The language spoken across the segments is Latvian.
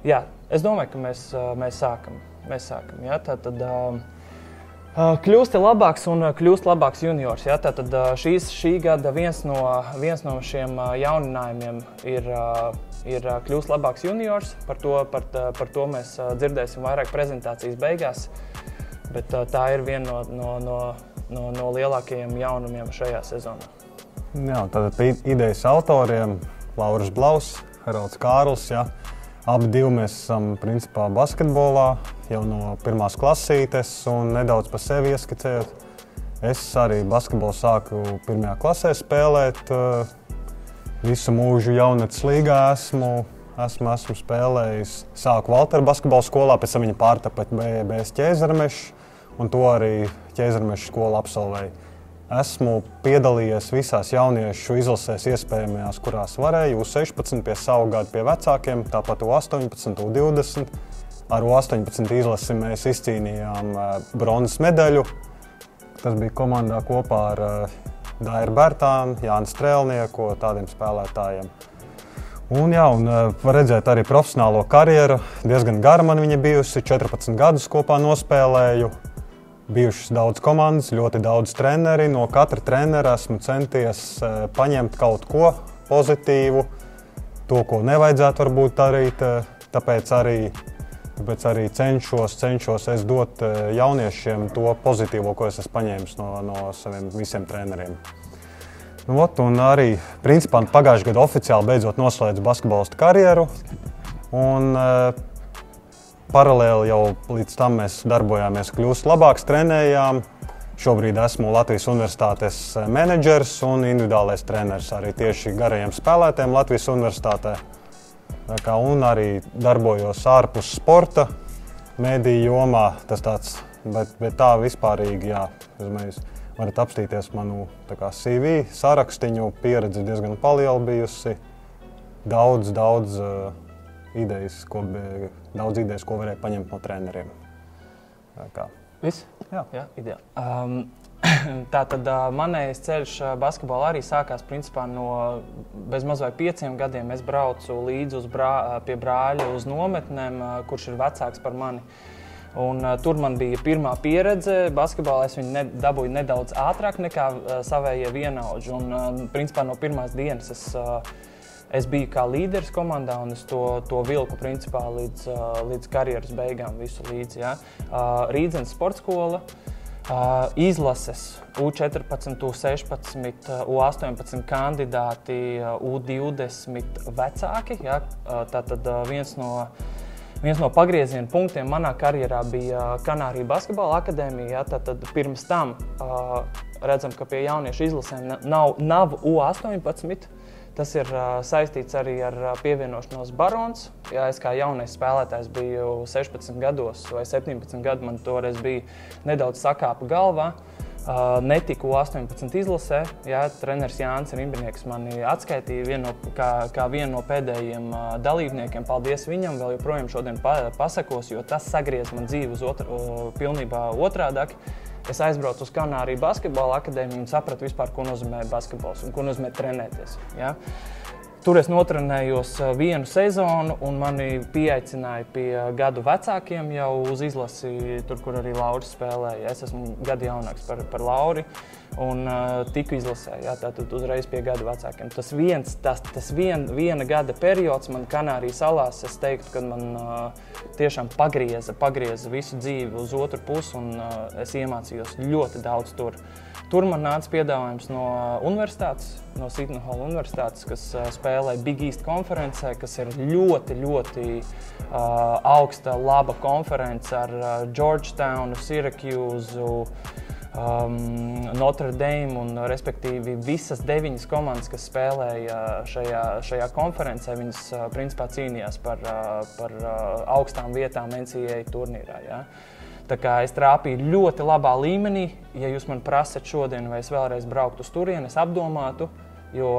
Jā, es domāju, ka mēs sākam. Jā, tātad kļūst labāks un kļūst labāks juniors. Jā, tātad šī gada viens no šiem jauninājumiem ir kļūst labāks juniors. Par to mēs dzirdēsim vairāk prezentācijas beigās, bet tā ir viena no lielākajiem jaunumiem šajā sezonā. Jā, tātad idejas autoriem Lauris Blaus, Haralds Kārls, jā. Abi divi mēs esam principā basketbolā jau no pirmās klasītes un nedaudz par sevi ieskicējot. Es arī basketbolu sāku pirmajā klasē spēlēt. Visu mūžu jaunatnes līgā esmu spēlējis. Sāku Valtera basketbola skolā, pēc tam viņa pārtapa BS Ķēzermešs un to arī Ķēzermešs skolu absolvēju. Esmu piedalījies visās jauniešu izlasēs iespējamajās, kurās varēju, U16 pie savu gadu pie vecākiem, tāpat U18, U20. Ar U18 izlasi mēs izcīnījām bronzas medaļu. Tas bija komandā kopā ar Dairu Bērtānu, Jāni Strēlnieku, tādiem spēlētājiem. Un var redzēt arī profesionālo karjeru. Diezgan gara man viņa bijusi, 14 gadus kopā nospēlēju. Bijušas daudz komandas, ļoti daudz treneri. No katra trenera esmu centies paņemt kaut ko pozitīvu, to, ko nevajadzētu varbūt darīt. Tāpēc arī cenšos es dot jauniešiem to pozitīvo, ko es esmu paņēmis no saviem visiem treneriem. Un arī, principā, pagājušajā gadā oficiāli beidzot noslēdzu basketbolistu karjeru. Un paralēli jau līdz tam mēs darbojāmies kļūst labāks, trenējām. Šobrīd esmu Latvijas Universitātes menedžers un individuālais treneris arī tieši garajiem spēlētājiem Latvijas Universitātē. Un arī darbojos ārpus sporta, mediju jomā, tas tāds, bet tā vispārīgi, jā, varat apstīties manu CV sarakstiņu, pieredze diezgan liela bijusi, daudz idejas, ko varēja paņemt no treneriem. Viss? Jā, ideāli. Tātad manējais ceļš basketbolā arī sākās principā no bezmaz vai 5 gadiem. Es braucu līdzi pie brāļa uz nometnēm, kurš ir vecāks par mani. Un tur man bija pirmā pieredze basketbolā. Es viņu dabūju nedaudz ātrāk nekā savējie vienaudži. Un principā no pirmās dienas es biju kā līderis komandā un es to vilku principā līdz karjeras beigām visu līdzi. Ja. Rīdzenes sportskola, izlases U14, U16, U18 kandidāti, U20 vecāki. Ja. Tātad viens no pagrieziena punktiem manā karjerā bija Kanārija basketbola akadēmija. Ja. Tātad pirms tam redzam, ka pie jauniešu izlasēm nav U18. Tas ir saistīts arī ar pievienošanos Barons. Ja es kā jaunais spēlētājs biju 16 gados vai 17 gadu, man toreiz bija nedaudz sakāpa galvā. Netiku U18 izlasē. Ja, treneris Jānis Rimbinieks mani atskaitīja kā vienu no pēdējiem dalībniekiem. Paldies viņam, vēl joprojām šodien pasakos, jo tas sagriez man dzīvi uz pilnībā otrādāk. Es aizbraucu uz Kanāriju basketbola akadēmiju un sapratu vispār, ko nozīmē basketbols un ko nozīmē trenēties. Ja? Tur es notrenējos vienu sezonu un mani pieaicināja pie gadu vecākiem jau uz izlasi, tur, kur arī Lauris spēlēja. Es esmu gadu jaunāks par Lauri un tiku izlasē, ja? Tātad uzreiz pie gadu vecākiem. Tas viena gada periods man Kanārijas salās, es teiktu, ka man tiešām pagrieza visu dzīvi uz otru pusi un es iemācījos ļoti daudz tur. Tur man nāca piedāvājums no universitātes, no Seton Hall universitātes, kas spēlē Big East konferencē, kas ir ļoti augsta, laba konference ar Georgetownu, Syracuse, Notre Dame un respektīvi visas 9 komandas, kas spēlēja šajā konferencē, viņas principā cīnījās par augstām vietām NCAA turnīrā. Ja? Tā kā es trāpīju ļoti labā līmenī. Ja jūs man prasat šodien, vai es vēlreiz brauktu uz turieni, es apdomātu, jo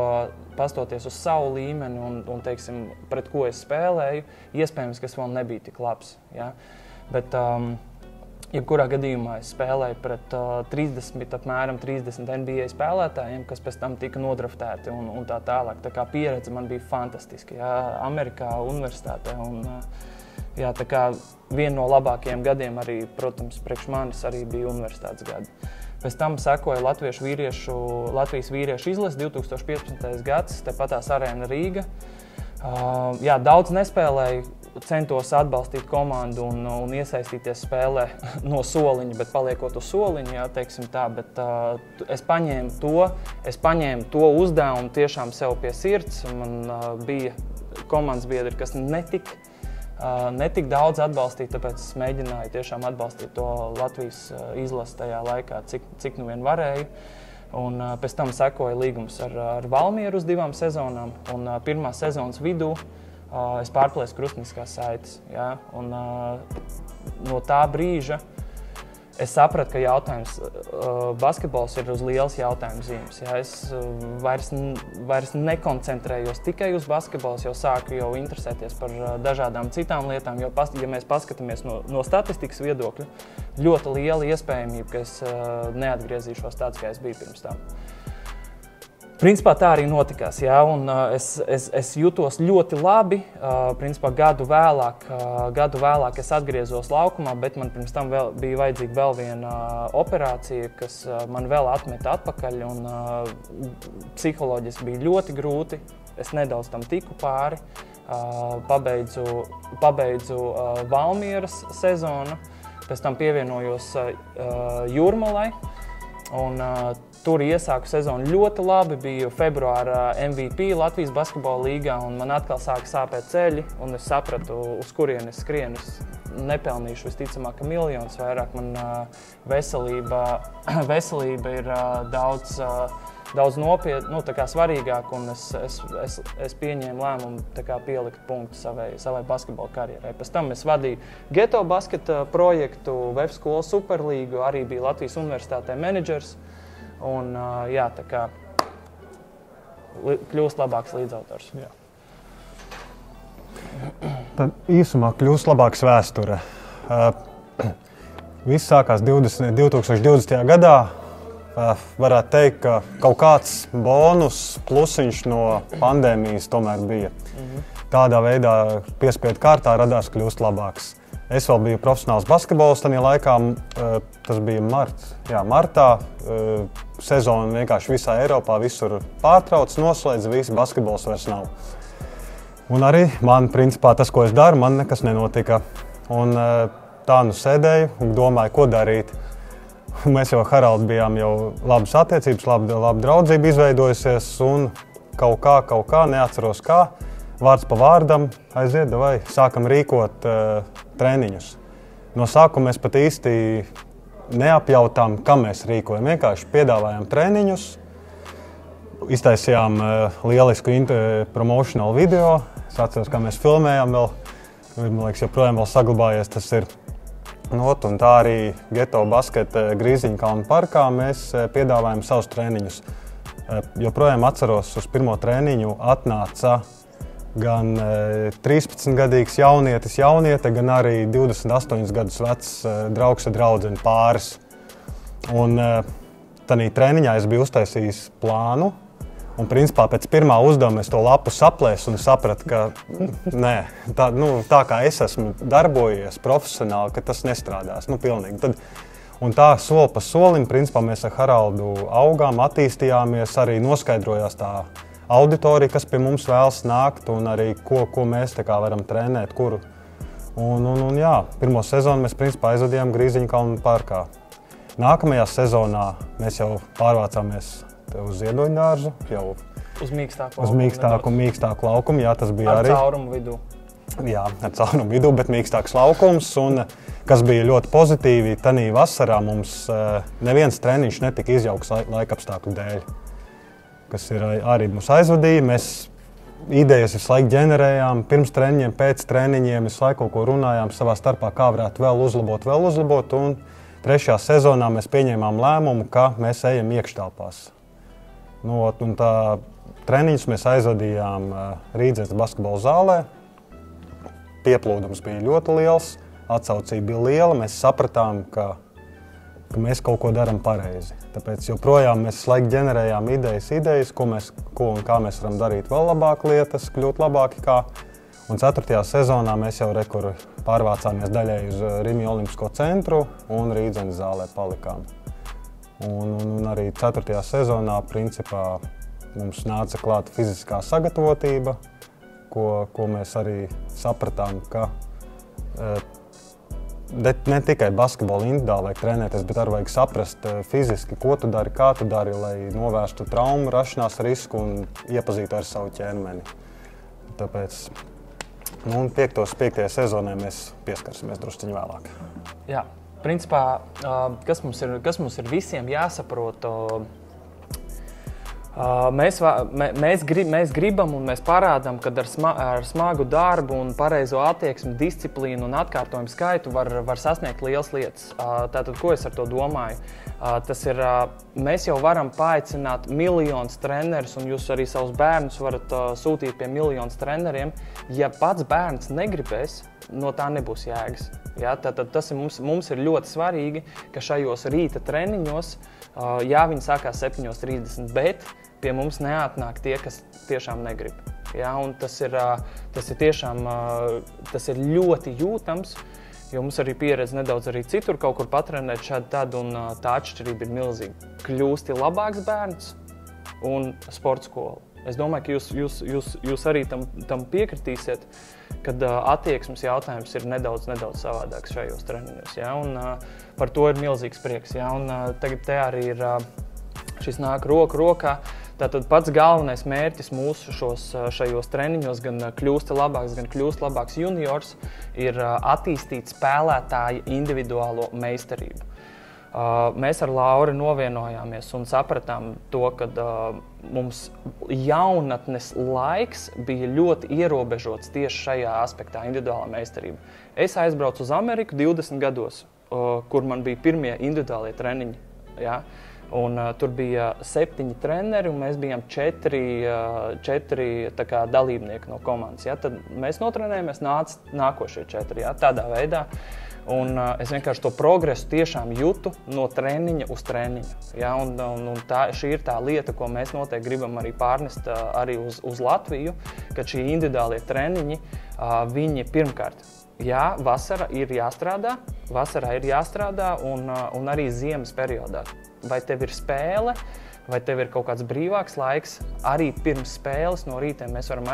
pastoties uz savu līmeni un teiksim, pret ko es spēlēju, iespējams, ka es vēl nebija tik labs. Ja? Bet jebkurā gadījumā es spēlēju pret apmēram 30 NBA spēlētājiem, kas pēc tam tika nodraftēti un tā tālāk. Tā kā pieredze man bija fantastiska, ja? Amerikā, universitātē. jā, tā kā viena no labākajiem gadiem arī, protams, priekš manis arī bija universitātes gadi. Pēc tam sekoja Latvijas vīriešu izlase 2015. gads, tepatās Arēna Rīga. Jā, daudz nespēlēju, centos atbalstīt komandu un iesaistīties spēlē no soliņa, bet paliekot uz soliņa, jā, teiksim tā, bet es paņēmu to uzdevumu tiešām sev pie sirds. Man bija komandas biedri, kas netik daudz atbalstīt, tāpēc es mēģināju tiešām atbalstīt to Latvijas izlasi tajā laikā, cik nu vien varēju. Un pēc tam sekoja līgums ar Valmieru uz 2 sezonām, un pirmā sezonas vidū es pārplēsu krustniskās saites. Ja? Un no tā brīža es sapratu, ka jautājums basketbols ir uz liels jautājums zīmes. Ja? Es vairs nekoncentrējos tikai uz basketbols, jau sāku interesēties par dažādām citām lietām, jo, ja mēs paskatāmies no statistikas viedokļa, ļoti liela iespējamība, ka es neatgriezīšos tāds, kā es biju pirms tam. Principā tā arī notikās, jā, un es jutos ļoti labi. Principā gadu vēlāk es atgriezos laukumā, bet man pirms tam bija vajadzīga vēl viena operācija, kas man vēl atmeta atpakaļ, un psiholoģiski bija ļoti grūti. Es nedaudz tam tiku pāri, pabeidzu Valmieras sezonu, pēc tam pievienojos Jūrmalai, un tur iesāku sezonu ļoti labi, biju februāra MVP Latvijas basketbola līgā, un man atkal sāka sāpēt ceļi, un es sapratu, uz kurien es skrienu. Es nepelnīšu visticamāk miljonus vairāk. Man veselība ir daudz nopietni, tā kā svarīgāk, un es pieņēmu lēmumu tā kā pielikt punktu savai basketbola karjerai. Pēc tam es vadīju Geto basketa projektu, Web skolu superlīgu, arī biju Latvijas universitātē menedžers. Un, jā, tā kā kļūst labāks līdzautors. Jā. Tad īsumā kļūst labāks vēsture. Viss sākās 2020. gadā. Varētu teikt, ka kaut kāds bonus, plusiņš no pandēmijas tomēr bija. Tādā veidā piespiedu kārtā radās kļūst labāks. Es vēl biju profesionāls basketbols tajā laikā, tas bija martā. Sezona vienkārši visā Eiropā, visur pārtrauc, noslēdz, visi basketbols vairs nav. Un arī man, principā, tas, ko es daru, man nekas nenotika. Un tā nu sēdēju un domāju, ko darīt. Mēs jau ar Haraldu bijām jau labas attiecības, laba draudzība izveidojusies, un kaut kā, neatceros kā, vārds pa vārdam, aiziet, vai sākam rīkot treniņus. No sākuma mēs pat īsti neapjautām, kam mēs rīkojam. Vienkārši piedāvājām treniņus, iztaisījām lielisku promotional video. Es atceros, kā mēs filmējām vēl, man liekas, joprojām vēl saglabājies tas ir. Un tā arī Geto basketa Grīziņkalnu parkā mēs piedāvājam savus treniņus. Joprojām atceros, uz pirmo treniņu atnāca gan 13-gadīgs jauniete, gan arī 28 gadus vecs draugs ar draudzeni pāris. Un tanī treniņā es biju uztaisījis plānu, un principā pēc pirmā uzdevuma es to lapu saplēsu un sapratu, ka tā kā es esmu darbojies profesionāli, ka tas nestrādās, pilnīgi. Un tā soli pa solim, principā mēs ar Haraldu augām, attīstījāmies, arī noskaidrojās tā auditorija, kas pie mums vēlas nākt, un arī ko mēs tā kā varam trenēt, kuru. Un jā, pirmo sezonu mēs principā aizvadījām Grīziņkalnu parkā. Nākamajā sezonā mēs jau pārvācāmies uz Ziedoņdārzu, jau uz mīkstāku laukumu. Jā, tas bija arī. Ar caurumu vidū. Jā, ar caurumu vidū, bet mīkstāks laukums, un kas bija ļoti pozitīvi, tanī vasarā mums neviens treniņš netika izjaukts laikapstākļu dēļ, kas ir arī mūs aizvadīja. Mēs idejas visu laiku ģenerējām, pirms treniņiem, pēc treniņiem, visu laiku kaut ko runājām savā starpā, kā varētu vēl uzlabot, un 3. sezonā mēs pieņēmām lēmumu, ka mēs ejam iekštelpās. Un tā treniņus mēs aizvadījām Rīdzes basketbola zālē. Pieplūdums bija ļoti liels, atsaucība bija liela, mēs sapratām, ka mēs kaut ko darām pareizi. Tāpēc joprojām mēs laiku ģenerējām idejas, ko un kā mēs varam darīt vēl labāk lietas, kļūt labāki kā. Un 4. sezonā mēs jau pārvācāmies daļai uz Rimja Olimpisko centru un Rīdzenes zālē palikām. Un arī 4. sezonā principā mums nāca klāta fiziskā sagatavotība, ko mēs arī sapratām, ka ne tikai basketbolu individuāli vajag trenēties, bet arī vajag saprast fiziski, ko tu dari, kā tu dari, lai novērstu traumu, rašanās risku un iepazītu ar savu ķermeni. Tāpēc 5. sezonē mēs pieskarsimies drusciņu vēlāk. Jā, principā, kas mums ir visiem jāsaprot, mēs gribam un mēs parādām, ka ar smagu darbu un pareizo attieksmi, disciplīnu un atkārtojumu skaitu var sasniegt lielas lietas. Tātad, ko es ar to domāju? Tas ir, mēs jau varam paaicināt miljonus trenerus, un jūs arī savus bērnus varat sūtīt pie miljonus treneriem. Ja pats bērns negribēs, no tā nebūs jēgas. Ja? Tātad tas mums ir ļoti svarīgi, ka šajos rīta treniņos, viņi sākās 7:30, bet pie mums neatnāk tie, kas tiešām negrib. Ja? Un tas ir tiešām ļoti jūtams. Jo mums arī pieredze nedaudz arī citur kaut kur patrenēt šādi tad, un tā atšķirība ir milzīga. Kļūsti labāks bērns un sporta skola. Es domāju, ka jūs arī tam piekritīsiet, kad attieksmes jautājums ir nedaudz savādāks šajos treniņos. Ja? Un par to ir milzīgs prieks. Ja? Un tagad te arī ir šis nāk roku rokā. Tātad pats galvenais mērķis mūsu šajos treniņos, gan kļūst labāks juniors, ir attīstīt spēlētāja individuālo meistarību. Mēs ar Lauri novienojāmies un sapratām to, ka mums jaunatnes laiks bija ļoti ierobežots tieši šajā aspektā, individuālā meistarība. Es aizbraucu uz Ameriku 20 gados, kur man bija pirmie individuālie treniņi. Ja? Un tur bija 7 treneri, un mēs bijām 4 dalībnieki no komandas. Ja? Tad mēs notrenējāmies, nākošie 4, ja? Tādā veidā. Un es vienkārši to progresu tiešām jūtu no treniņa uz treniņu. Ja? Un šī ir tā lieta, ko mēs noteikti gribam arī pārnest arī uz Latviju, ka šī individuālie treniņi, viņi pirmkārt, jā, vasarā ir jāstrādā un arī ziemas periodā. Vai tev ir spēle, vai tev ir kaut kāds brīvāks laiks, arī pirms spēles no rītiem mēs varam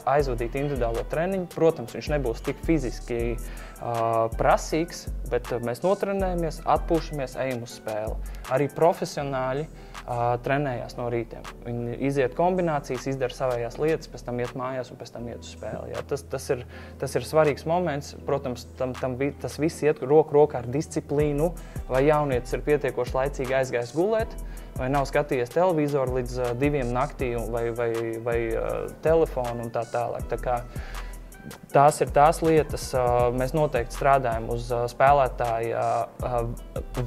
aizvadīt individuālo treniņu. Protams, viņš nebūs tik fiziski prasīgs, bet mēs notrenējamies, atpūšamies, ejam uz spēli. Arī profesionāļi trenējās no rītiem. Viņi iziet kombinācijas, izdara savējās lietas, pēc tam iet mājās un pēc tam iet uz spēli. Ja? Tas ir svarīgs moments. Protams, tas viss iet roku rokā ar disciplīnu, vai jaunietis ir pietiekoši laicīgi aizgājis gulēt, vai nav skatījies televizoru līdz 2 naktī vai telefonu un tā tālāk. Tā kā tās ir tās lietas, mēs noteikti strādājam uz spēlētāja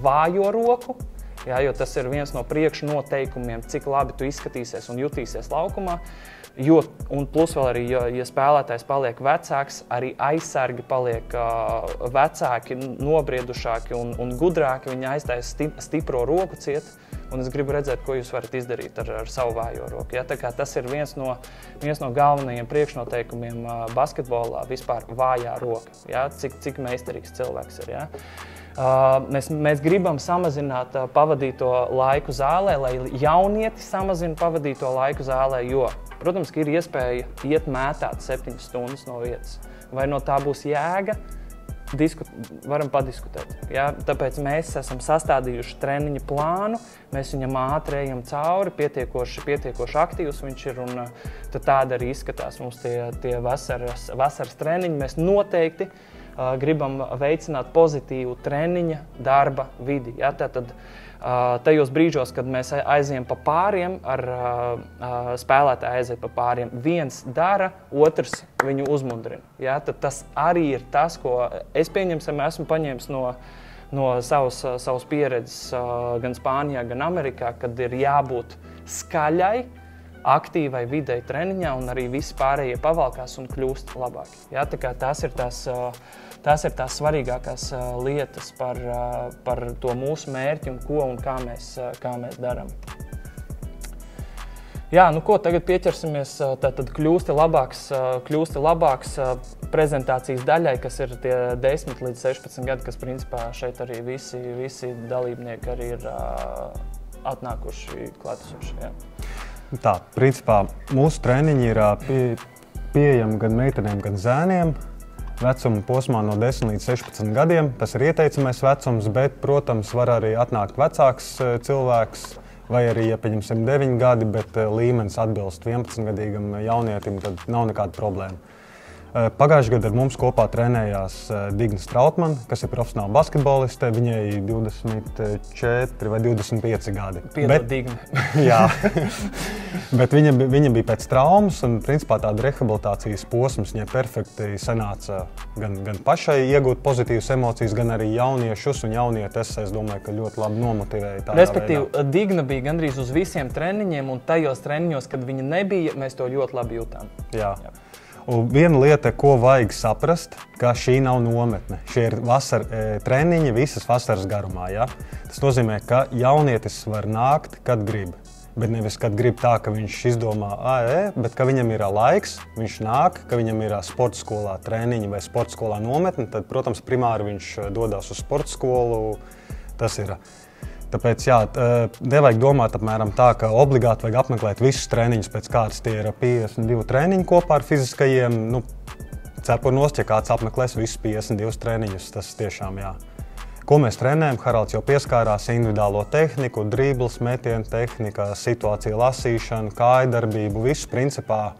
vājo roku, ja, jo tas ir viens no priekšnoteikumiem, cik labi tu izskatīsies un jutīsies laukumā. Un plus vēl arī, ja spēlētājs paliek vecāks, arī aizsargi paliek vecāki, nobriedušāki un gudrāki, viņi aiztais stipro roku ciet. Un es gribu redzēt, ko jūs varat izdarīt ar savu vājo roku. Ja? Tā kā tas ir viens no galvenajiem priekšnoteikumiem basketbolā, vispār vājā roka. Ja? Cik meistarīgs cilvēks ir. Ja? Mēs gribam samazināt pavadīto laiku zālē, lai jaunietis samazina pavadīto laiku zālē, jo, protams, ka ir iespēja iet mētāt 7 stundas no vietas. Vai no tā būs jēga? Varam padiskutēt. Ja? Tāpēc mēs esam sastādījuši treniņa plānu, mēs viņam ātri ejam cauri, pietiekoši aktīvs viņš ir, un tad tāda arī izskatās mums tie vasaras treniņi. Mēs noteikti gribam veicināt pozitīvu treniņa darba vidi. Ja? Tātad tajos brīžos, kad mēs aizējam pa pāriem, spēlētāji aiziet pa pāriem, viens dara, otrs viņu uzmundrina. Ja? Tad tas arī ir tas, ko es esmu paņēmis no savas pieredzes gan Spānijā, gan Amerikā, kad ir jābūt skaļai, aktīvai videi treniņā, un arī visi pārējie pavalkās un kļūst labāki. Ja? Tā kā tās ir tās svarīgākās lietas par to mūsu mērķi un ko un kā mēs darām. Jā, nu ko, tagad pieķersimies, tad kļūsti labāks prezentācijas daļai, kas ir tie 10 līdz 16 gadi, kas principā šeit arī visi dalībnieki arī ir atnākuši klātesoši. Jā. Tā, principā mūsu treniņi ir pieejami gan meitenēm, gan zēniem. Vecuma posmā no 10 līdz 16 gadiem. Tas ir ieteicamais vecums, bet, protams, var arī atnākt vecāks cilvēks, vai arī, ja pieņemsim 9 gadi, bet līmenis atbilst 11-gadīgam jaunietim, tad nav nekāda problēma. Pagājušajā gadā ar mums kopā trenējās Digna Strautmane, kas ir profesionāla basketboliste. Viņai 24 vai 25 gadi. Piedod, Digna. Jā, bet viņa bija pēc traumas, un principā tāda rehabilitācijas posms viņai perfekti sanāca gan pašai iegūt pozitīvas emocijas, gan arī jauniešus un jaunietes. Es domāju, ka ļoti labi nomotivēja tādā Respektīvi, veidā. Digna bija gandrīz uz visiem treniņiem, un tajos treniņos, kad viņa nebija, mēs to ļoti labi jūtām. Jā. Un viena lieta, ko vajag saprast, ka šī nav nometne. Šie ir treniņi visas vasaras garumā. Ja? Tas nozīmē, ka jaunietis var nākt, kad grib. Bet nevis, kad grib tā, ka viņš izdomā, bet ka viņam ir laiks, viņš nāk, ka viņam ir sporta skolā treniņi vai sporta skolā nometne, tad, protams, primāri viņš dodas uz sporta skolu. Tas ir. Tāpēc jā, nevajag domāt apmēram tā, ka obligāti vajag apmeklēt visus treniņus, pēc kāds tie ir 52 treniņi kopā ar fiziskajiem. Nu, cepurnos, ja kāds apmeklēs visus 52 treniņus, tas tiešām jā. Ko mēs trenējam? Haralds jau pieskārās individuālo tehniku, dribbles, metienu tehnika, situāciju lasīšanu, kājadarbību, visu principā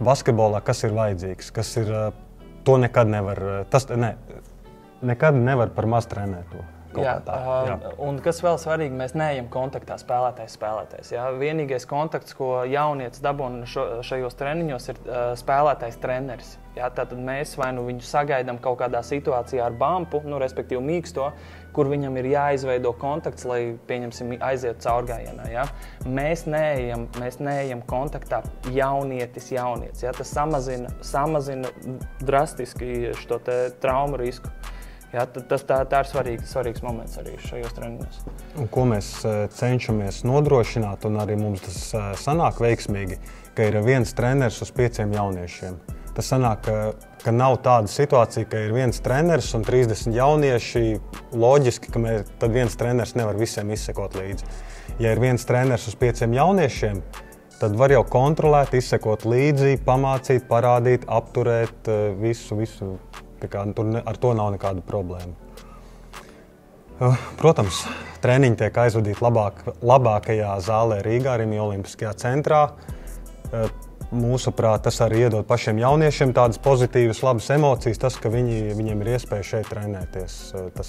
basketbolā, kas ir vajadzīgs, kas ir, to nekad nevar par maz trenēt to. Jā, un kas vēl svarīgi, mēs neejam kontaktā spēlētājs. Jā. Vienīgais kontakts, ko jaunietis dabūna šajos treniņos, ir spēlētājs treneris. Jā, tātad mēs vai nu viņu sagaidām kaut kādā situācijā ar bumpu, respektīvi mīksto, kur viņam ir jāizveido kontakts, lai, pieņemsim, aiziet caurgājienā. Jā. Mēs neejam kontaktā jaunietis. Jā. Tas samazina drastiski šo te traumu risku. Jā, tā ir svarīgs moments arī šajos treniņos. Un ko mēs cenšamies nodrošināt, un arī mums tas sanāk veiksmīgi, ka ir viens treneris uz 5 jauniešiem. Tas sanāk, ka nav tāda situācija, ka ir viens treneris un 30 jaunieši. Loģiski, ka tad viens treneris nevar visiem izsekot līdzi. Ja ir viens treneris uz 5 jauniešiem, tad var jau kontrolēt, izsekot līdzi, pamācīt, parādīt, apturēt visu. Ar to nav nekāda problēma. Protams, treniņi tiek aizvadīti labākajā zālē Rīgā, Rimi Olimpiskajā centrā. Mūsuprāt, tas arī iedod pašiem jauniešiem tādas pozitīvas, labas emocijas, tas, ka viņiem ir iespēja šeit trenēties. Tas,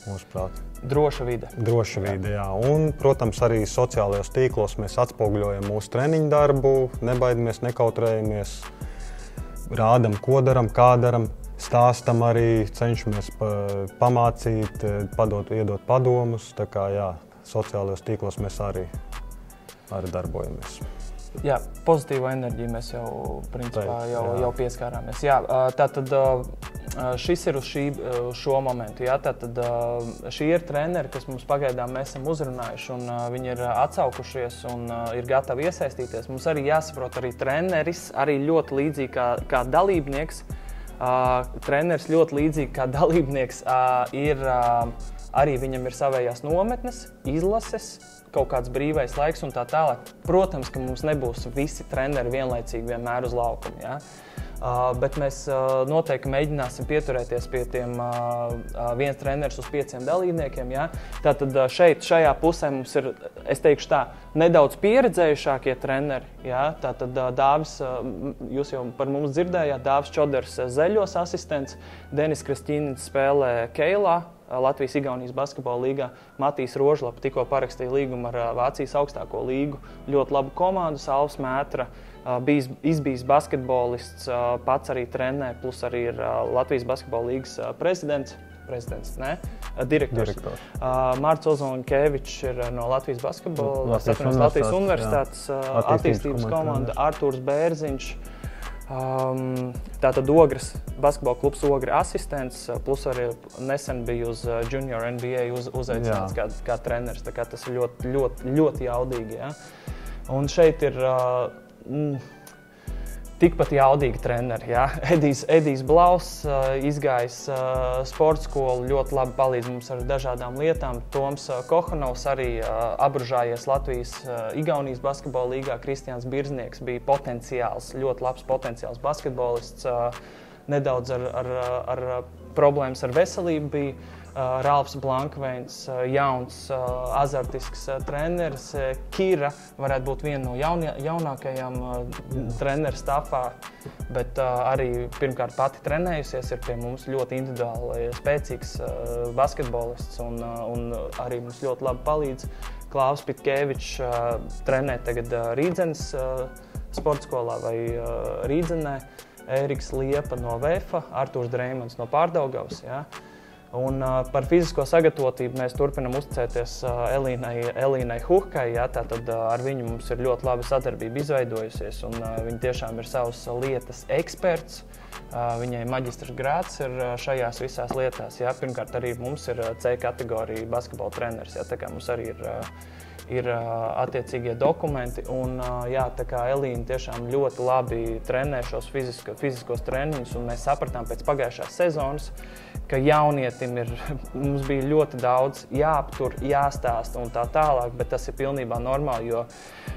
mūsuprāt, droša vide. Droša vide, jā. Un, protams, arī sociālajos tīklos mēs atspoguļojam mūsu treniņu darbu, nebaidamies, nekautrējamies, rādam, ko daram, kā daram. Stāstam arī, cenšamies pamācīt, iedot padomus. Tā kā, jā, sociālajos tīklos mēs arī darbojamies. Jā, pozitīvo enerģiju mēs jau pieskārāmies. Jā, tātad šis ir uz šo momentu. Jā, tātad šī ir treneri, kas mums pagaidām mēs esam uzrunājuši, un viņi ir atsaukušies un ir gatavi iesaistīties. Mums arī jāsaprot arī treneris, arī ļoti līdzīgi kā dalībnieks. Treneris ļoti līdzīgi kā dalībnieks arī viņam ir savējās nometnes, izlases, kaut kāds brīvais laiks un tā tālāk. Protams, ka mums nebūs visi treneri vienlaicīgi vienmēr uz laukuma, jā. Bet mēs noteikti mēģināsim pieturēties pie tiem viens treneris uz 5 dalībniekiem. Ja? Tātad šajā pusē mums ir, es teikšu tā, nedaudz pieredzējušākie treneri. Ja? Tātad Dāvis, jūs jau par mums dzirdējāt, Dāvis Čoders Zeļos asistents, Denis Krastīnins spēlē Keilā, Latvijas-Igaunijas basketbola līgā. Matīs Rožlapa tikko parakstīja līgumu ar Vācijas augstāko līgu. Ļoti labu komandu, Salvs Mētra, izbijis basketbolists, pats arī trenē, plus arī ir Latvijas basketbola līgas direktors. Mārts Ozolņkevičs ir no Latvijas basketbola, Latvijas Universitātes attīstības komanda, Artūrs Bērziņš. Tātad Ogres, basketbola klubs Ogre asistents, plus arī nesen bija uz Junior NBA uzaicināts kā treneris. Tā kā tas ir ļoti jaudīgi. Ja? Un šeit ir tikpat jaudīgi treneri. Ja? Edijs Blaus izgājis sporta skolu, ļoti labi palīdz mums ar dažādām lietām. Toms Kohanovs arī apbružājies Latvijas-Igaunijas basketbola līgā. Kristians Birznieks bija ļoti labs potenciāls basketbolists. Nedaudz ar problēmas ar veselību bija. Ralfs Blankveins, jauns, azartisks treneris. Kira varētu būt viena no jaunākajām treneru stafā, bet arī pirmkārt pati trenējusies, ir pie mums ļoti individuāli spēcīgs basketbolists un arī mums ļoti labi palīdz. Klaus Pitkevičs trenē tagad Rīdzenes sporta skolā vai Rīdzenē, Ēriks Liepa no VEFA, Artūrs Dreimans no Pārdaugavas. Ja? Un par fizisko sagatavotību mēs turpinam uzticēties Elīnai Huhkai. Ja? Tātad ar viņu mums ir ļoti laba sadarbība izveidojusies, un viņa tiešām ir savas lietas eksperts. Viņai maģistrs grāds ir šajās visās lietās. Ja? Pirmkārt, arī mums ir C kategorija basketbola treneris. Ja? Tā kā mums arī ir attiecīgie dokumenti, un jā, tā kā Elīna tiešām ļoti labi trenē šos fiziskos treniņus, un mēs sapratām pēc pagājušās sezonas, ka jaunietim mums bija ļoti daudz jāaptur, jāstāsta un tā tālāk, bet tas ir pilnībā normāli, jo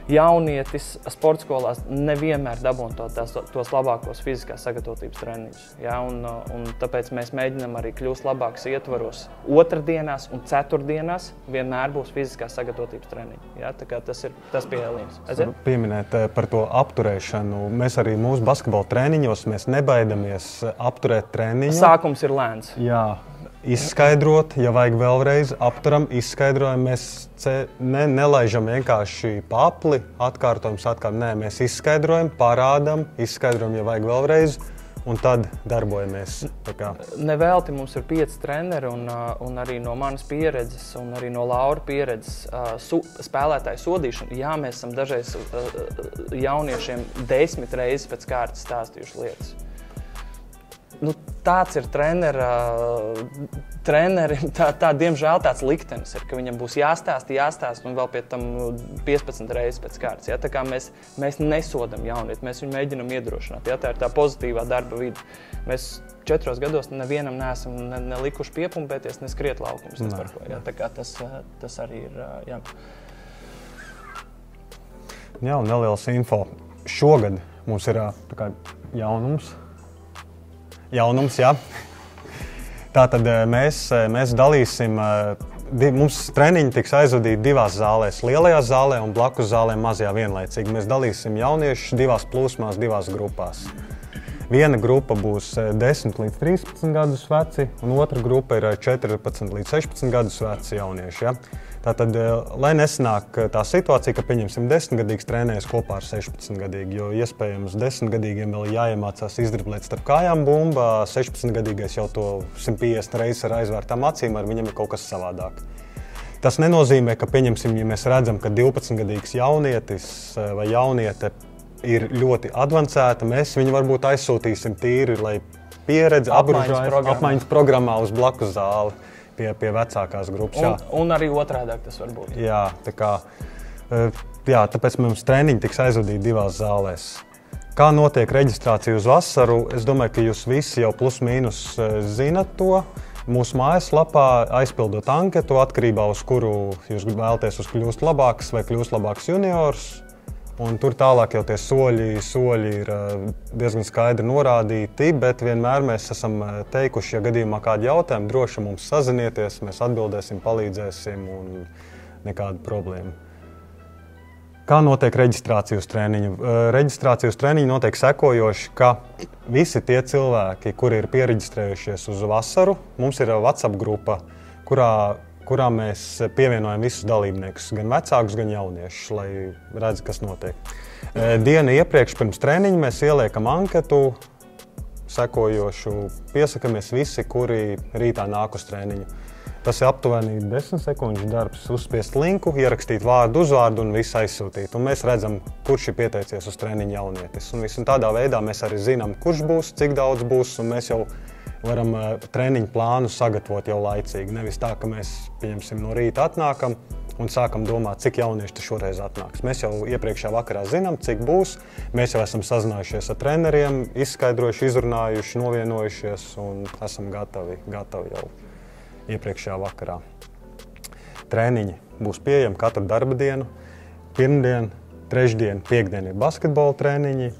jaunietis sporta skolās nevienmēr dabūna tos labākos fiziskās sagatavotības treniņus. Ja? Un tāpēc mēs mēģinām arī kļūst labākus ietvaros. Otrdienās un ceturtdienās vienmēr būs fiziskās sagatavotības treniņi. Ja? Tā kā tas pie Elīnas. Pieminēt par to apturēšanu. Mēs arī mūsu basketbola treniņos mēs nebaidamies apturēt treniņu. Sākums ir lēns. Jā. Izskaidrot, ja vajag vēlreiz, apturam, izskaidrojam, mēs nelaižam vienkārši papli, atkārtojums. Nē, mēs izskaidrojam, parādam, izskaidrojam, ja vajag vēlreiz, un tad darbojamies. Nevelti mums ir 5 treneri, un arī no manas pieredzes, un arī no Laura pieredzes spēlētāju sodīšanu. Jā, mēs esam dažreiz jauniešiem 10 reizes pēc kārtas stāstījuši lietas. Tāds ir trenerim, diemžēl tāds liktenis ir, ka viņam būs jāstāst un vēl pie tam 15 reizes pēc kārtas. Ja? Tā kā mēs nesodam jaunieti, mēs viņu mēģinam iedrošināt. Ja? Tā ir tā pozitīvā darba vide. Mēs 4 gados nevienam neesam nelikuši piepumpēties, ne skriet laukums. Ja? Tā kā tas arī ir. Jā. Jā, un neliels info. Šogad mums ir jaunums, jā. Tātad mēs dalīsim, mums treniņi tiks aizvadīti 2 zālēs, lielajā zālē un blakus zālē mazajā vienlaicīgi. Mēs dalīsim jauniešus 2 plūsmās, 2 grupās. Viena grupa būs 10 līdz 13 gadus veci, un otra grupa ir 14 līdz 16 gadus veci jaunieši. Ja? Tātad, lai nesanāk tā situācija, ka pieņemsim 10-gadīgs trenējas kopā ar 16-gadīgu, jo iespējams 10-gadīgiem vēl jāiemācās izdriblēt starp kājām bumba, 16-gadīgais jau to 150 reizes ar aizvērtām acīm, ar viņam ir kaut kas savādāk. Tas nenozīmē, ka pieņemsim, ja mēs redzam, ka 12-gadīgs jaunietis vai jauniete ir ļoti advancēta, mēs viņu varbūt aizsūtīsim tīri, lai pieredze apmaiņas programmā uz blakus zāli. Pie vecākās grupas. Un arī otrādāk tas var būt. Jā, tāpēc mums treniņi tiks aizvadīti 2 zālēs. Kā notiek reģistrācija uz vasaru? Es domāju, ka jūs visi jau plus mīnus zinat to. Mūsu mājaslapā aizpildot anketu, atkarībā uz kuru jūs vēlaties kļūst labāks vai kļūst labāks juniors. Un tur tālāk jau tie soļi ir diezgan skaidri norādīti, bet vienmēr mēs esam teikuši, ja gadījumā kādi jautājumi, droši mums sazinieties, mēs atbildēsim, palīdzēsim un nekāda problēma. Kā notiek reģistrācija uz treniņu? Reģistrācija uz treniņu notiek sekojoši, ka visi tie cilvēki, kuri ir piereģistrējušies uz vasaru, mums ir WhatsApp grupa, kurā mēs pievienojam visus dalībniekus, gan vecākus, gan jauniešus, lai redz, kas notiek. Dienu iepriekš pirms treniņa mēs ieliekam anketu, sekojošu, piesakamies visi, kuri rītā nāk uz treniņu. Tas ir aptuveni 10 sekundžu darbs, uzspiest linku, ierakstīt vārdu, uzvārdu un visu aizsūtīt. Un mēs redzam, kurš ir pieteicies uz treniņu jaunietis. Un tādā veidā mēs arī zinām, kurš būs, cik daudz būs, un mēs jau varam treniņu plānu sagatavot jau laicīgi. Nevis tā, ka mēs, pieņemsim, no rīta atnākam, un sākam domāt, cik jaunieši te šoreiz atnāks. Mēs jau iepriekšējā vakarā zinām, cik būs. Mēs jau esam sazinājušies ar treneriem, izskaidrojuši, izrunājuši, novienojušies un esam gatavi jau iepriekšējā vakarā. Trēniņi būs pieejami katru darba dienu. Pirmdien, trešdien, piekdien ir basketbola trēniņi.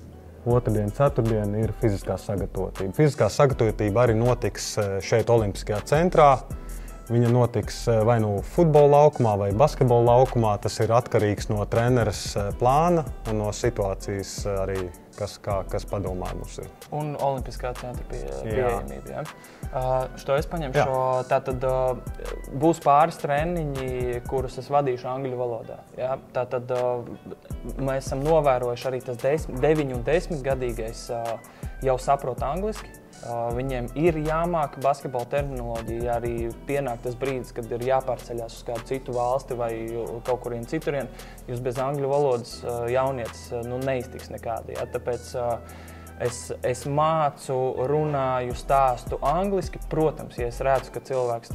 Otrdien, ceturtdien ir fiziskā sagatavotība. Fiziskā sagatavotība arī notiks šeit Olimpiskajā centrā. Viņa notiks vai nu futbola laukumā vai basketbola laukumā. Tas ir atkarīgs no treneres plāna un no situācijas arī, kas padomā mums ir. Un Olimpiskā centra pieejamība, Što es paņemšu, tātad būs pāris treniņi, kurus es vadīšu angļu valodā. Ja? Tātad mēs esam novērojuši arī tas 9 un 10 gadīgais jau saprot angliski. Viņiem ir jāmāk basketbola terminoloģija, ja arī pienāk tas brīdis, kad ir jāpārceļās uz kādu citu valsti vai kaut kurien citurien. Jūs bez angļu valodas jaunietis neiztiks nekādi. Ja? Tāpēc es mācu, runāju, stāstu angliski. Protams, ja es redzu, ka cilvēks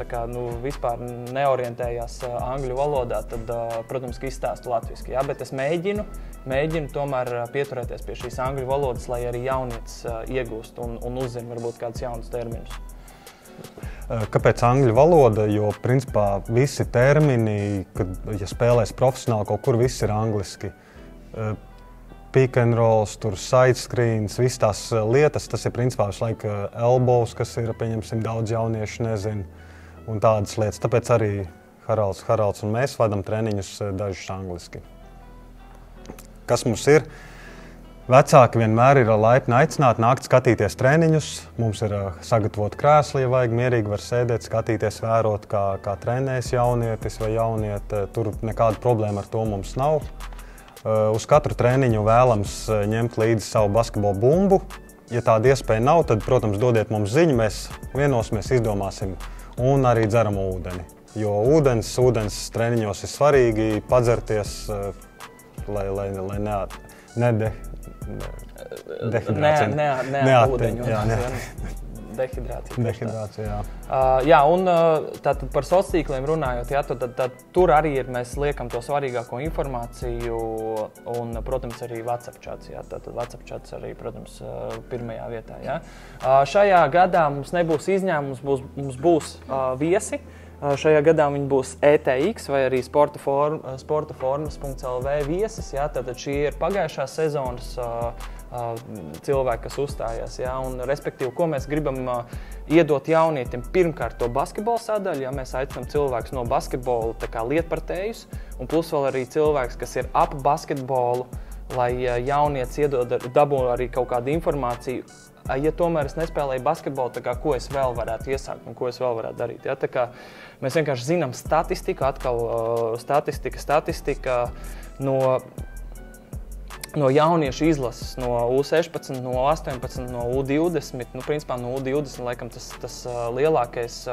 vispār neorientējās angļu valodā, tad, protams, ka izstāstu latviski. Ja? Bet es mēģinu tomēr pieturēties pie šīs angļu valodas, lai arī jaunietis iegūst un uzzina varbūt kādus jaunus terminus. Kāpēc angļu valoda? Jo, principā, visi termini, ja spēlēs profesionāli, kaut kur viss ir angliski. Pick and rolls, side screens, visas tās lietas, tas ir principā visu laiku elbows, kas ir, pieņemsim, daudz jauniešu nezinu, un tādas lietas. Tāpēc arī Haralds un mēs vadam treniņus dažus angliski. Kas mums ir? Vecāki vienmēr ir laipni aicināti nākt skatīties treniņus. Mums ir sagatavot krēsli, ja vajag, mierīgi var sēdēt, skatīties, vērot, kā trenēs jaunietis vai jaunieti. Tur nekāda problēma ar to mums nav. Uz katru treniņu vēlams ņemt līdzi savu basketbola bumbu. Ja tāda iespēja nav, tad, protams, dodiet mums ziņu, mēs vienosimies, izdomāsim un arī dzeram ūdeni. Jo ūdens treniņos ir svarīgi padzerties, lai Dehidrācija. Jā, un tātad par sociāliem runājot, tad tur arī mēs liekam to svarīgāko informāciju un, protams, arī WhatsApp chats. Tātad WhatsApp chats arī, protams, pirmajā vietā. Jā. Šajā gadā mums nebūs izņēmums, mums būs viesi. Šajā gadā viņi būs ETX vai arī sportaformas.lv viesis. Jā. Tātad šī ir pagājušās sezonas cilvēki, kas uzstājās. Ja? Un, respektīvi, ko mēs gribam iedot jaunietim, pirmkārt to basketbola sadaļu, ja mēs aicinām cilvēkus no basketbola lietpratējus, un plus vēl arī cilvēks, kas ir ap basketbolu, lai jaunietis dabū arī kaut kādu informāciju. Ja tomēr es nespēlēju basketbolu, ko es vēl varētu iesākt un ko es vēl varētu darīt. Ja? Tā kā mēs vienkārši zinām statistiku, atkal statistika no jauniešu izlases, no U16, no 18, no U20, principā no U20, laikam tas lielākais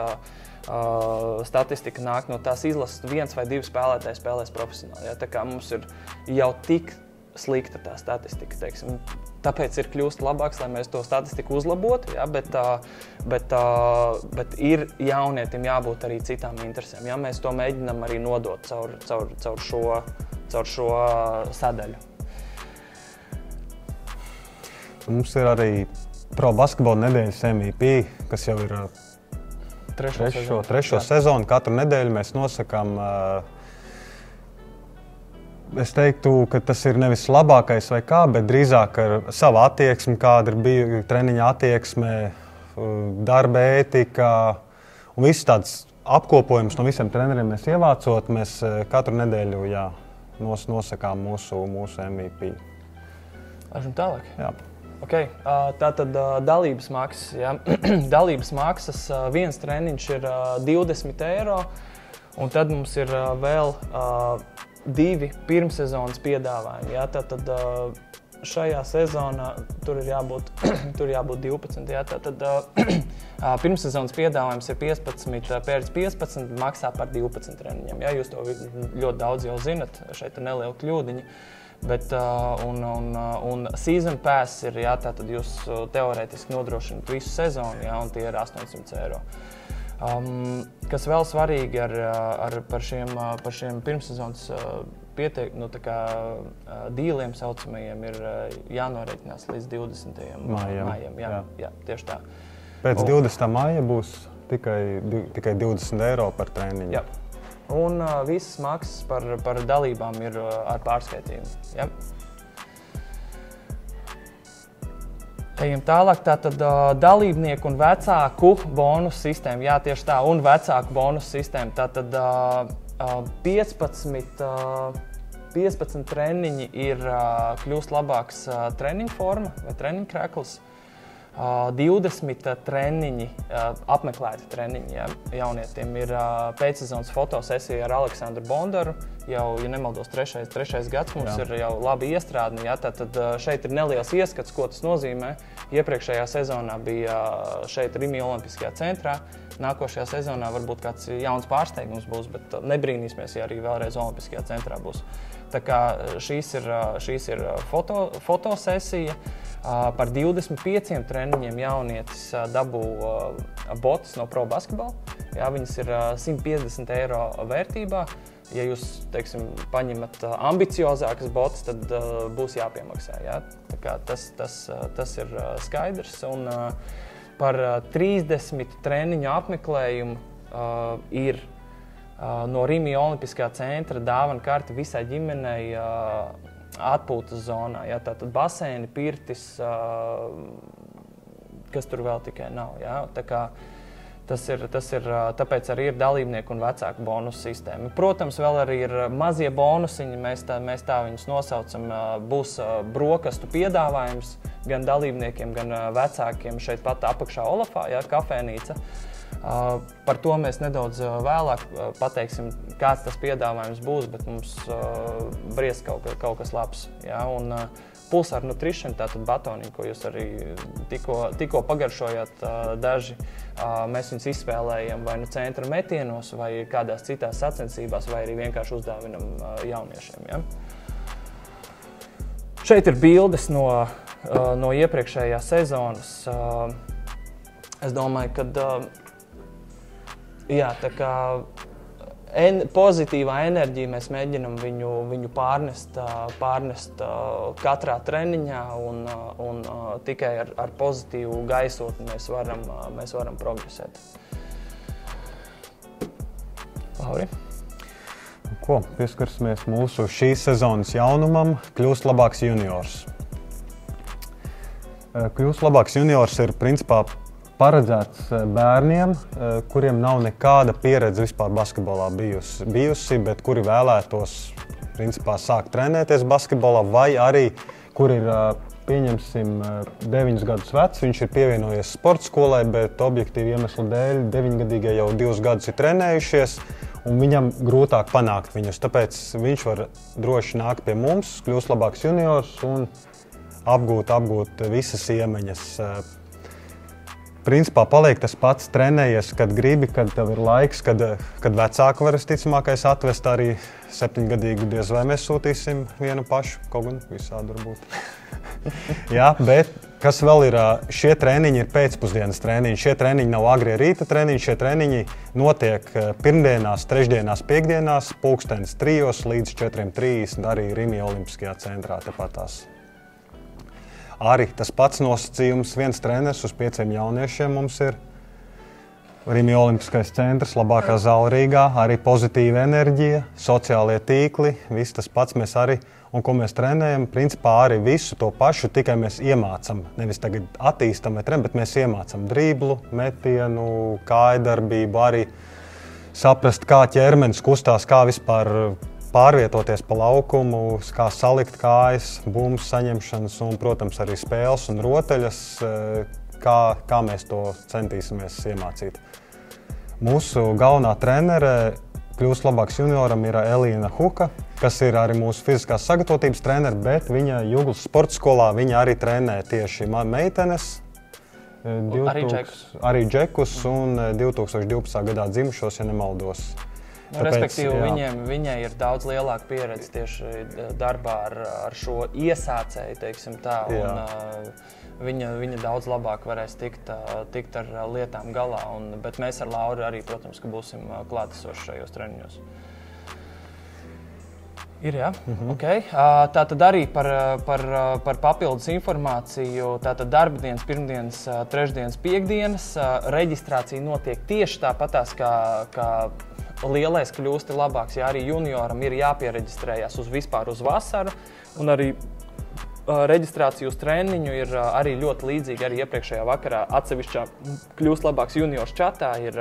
statistika nāk no tās izlases, 1 vai 2 spēlētāji spēlēs profesionāli. Ja? Tā kā mums ir jau tik slikta tā statistika, teiksim. Tāpēc ir kļūst labāks, lai mēs to statistiku uzlabotu, ja? bet ir jaunietim jābūt arī citām interesēm. Ja? Mēs to mēģinām arī nodot caur šo sadaļu. Mums ir arī Pro basketbola nedēļas MVP, kas jau ir trešo sezonu. Katru nedēļu mēs nosakām, es teiktu, ka tas ir nevis labākais vai kā, bet drīzāk ar savu attieksmi, kāda ir bijusi treniņa attieksme, darba ētika un viss tāds apkopojums no visiem treneriem mēs ievācot, mēs katru nedēļu nosakām mūsu MVP. Laižam tālāk. Jā. Okay. Tātad dalības maksas. Ja? Dalības maksas viens treniņš ir 20 €, un tad mums ir vēl 2 pirmssezonas piedāvājumi. Ja? Tātad šajā sezonā tur ir jābūt 12. Ja? Tātad pirmssezonas piedāvājums ir 15 pēc 15, maksā par 12 treniņiem. Ja? Jūs to ļoti daudz jau zinat, šeit ir neliela kļūdiņa. Bet, un season pass ir, tātad jūs teorētiski nodrošināt visu sezonu, un tie ir 800 €. Kas vēl svarīgi par šiem pirmssezonas dīliem saucamajiem ir jānorēķinās līdz 20. maijam. Jā, tieši tā. Pēc 20. maija būs tikai 20 eiro par treniņu. Jā. Un visas maksas par dalībām ir ar pārskaitījumu. Ja? Ejam tālāk, tātad dalībnieku un vecāku bonus sistēma. Jā, tieši tā, un vecāku bonus sistēma. Tātad 15 treniņi ir kļūst labāks treniņu forma vai treniņu krekls. 20 treniņi, apmeklēti treniņi jaunietiem ir pēcsezonas fotosesija ar Aleksandru Bondaru. Jau, ja nemaldos, trešais gads mums ir jau labi iestrādni. Tad šeit ir neliels ieskats, ko tas nozīmē. Iepriekšējā sezonā bija šeit Rimi Olimpiskajā centrā. Nākošajā sezonā varbūt kāds jauns pārsteigums būs, bet nebrīnīsimies, ja arī vēlreiz Olimpiskajā centrā būs. Tā kā šīs ir fotosesija. Par 25 treniņiem jaunietis dabū botas no Pro Basketball. Jā, viņas ir 150 eiro vērtībā. Ja jūs, teiksim, paņemat ambiciozākas botas, tad būs jāpiemaksā. Jā? Tā kā tas ir skaidrs. Un par 30 treniņu apmeklējumu ir no Rimi Olimpiskā centra dāvana karte visai ģimenei atpūtas zonā. Jā? Tātad baseini, pirtis, kas tur vēl tikai nav. Jā? Tā kā tas ir, tāpēc arī ir dalībnieku un vecāku bonusu sistēma. Protams, vēl arī ir mazie bonusiņi, mēs tā viņus nosaucam. Būs brokastu piedāvājums gan dalībniekiem, gan vecākiem šeit pat apakšā Olafā, jā, kafēnīca. Par to mēs nedaudz vēlāk pateiksim, kāds tas piedāvājums būs, bet mums bries kaut kas labs. Jā, un Pulsar Nutrition, tātad batoniņi, ko jūs arī tikko pagaršojāt daži, mēs viņus izspēlējam vai nu centra metienos, vai kādās citās sacensībās, vai arī vienkārši uzdāvinam jauniešiem. Ja? Šeit ir bildes no iepriekšējās sezonas. Es domāju, ka jā, tā kā pozitīvā enerģija mēs mēģinam viņu pārnest katrā treniņā un tikai ar pozitīvu gaisotni mēs varam progresēt. Lauri? Ko? Pieskarsimies mūsu šīs sezonas jaunumam – kļūst labāks juniors. Kļūst labāks juniors ir principā paredzēts bērniem, kuriem nav nekāda pieredze vispār basketbolā bijusi, bet kuri vēlētos principā sākt trenēties basketbolā, vai arī, kur ir, pieņemsim, 9 gadus vecs, viņš ir pievienojies sporta skolai, bet objektīvi iemeslu dēļ 9-gadīgie jau 2 gadus ir trenējušies, un viņam grūtāk panākt viņus. Tāpēc viņš var droši nākt pie mums, kļūst labāks juniors un apgūt visas iemaņas. Principā paliek tas pats, trenējies, kad gribi, kad tev ir laiks, kad vecāki var visticamākais atvest arī 7-gadīgu, diez vai mēs sūtīsim vienu pašu, kaut gan visādi varbūt. Jā, bet kas vēl ir, šie treniņi ir pēcpusdienas treniņi, šie treniņi nav agrie rīta treniņi, šie treniņi notiek pirmdienās, trešdienās, piekdienās, 3 līdz 4:30 arī Rimi Olimpiskajā centrā tepatās. Arī tas pats nosacījums, viens treneris uz 5 jauniešiem mums ir. Rimi Olimpiskais centrs, labākā zāle Rīgā, arī pozitīva enerģija, sociālie tīkli, viss tas pats mēs arī, un ko mēs trenējam, principā arī visu to pašu, tikai mēs iemācam, nevis tagad attīstam, bet mēs iemācam driblu, metienu, kājadarbību, arī saprast, kā ķermenis kustās, kā vispār pārvietoties pa laukumu, kā salikt kājas, bumbas saņemšanas un, protams, arī spēles un rotaļas, kā mēs to centīsimies iemācīt. Mūsu galvenā trenere kļūst labāks junioram ir Elīna Huka, kas ir arī mūsu fiziskās sagatavotības trenere, bet viņa Juglas sporta skolā viņa arī trenē tieši meitenes, arī džekus un 2012. gadā dzimušos, ja nemaldos. Respektīvi, viņai ir daudz lielāka pieredze tieši darbā ar šo iesācēju, teiksim tā, un viņa daudz labāk varēs tikt ar lietām galā, bet mēs ar Lauru arī, protams, ka būsim klātesoši šajos treniņos. Ir, jā? Okay. Tātad arī par papildus informāciju, tātad darba dienas, pirmdienas, trešdienas, piekdienas, reģistrācija notiek tieši tāpatās, kā lielais kļūsti labāks, ja arī junioram ir jāpiereģistrējās vispār uz vasaru, un arī reģistrācija uz treniņu ir arī ļoti līdzīga. Arī iepriekšējā vakarā atsevišķā kļūst labāks juniors čatā ir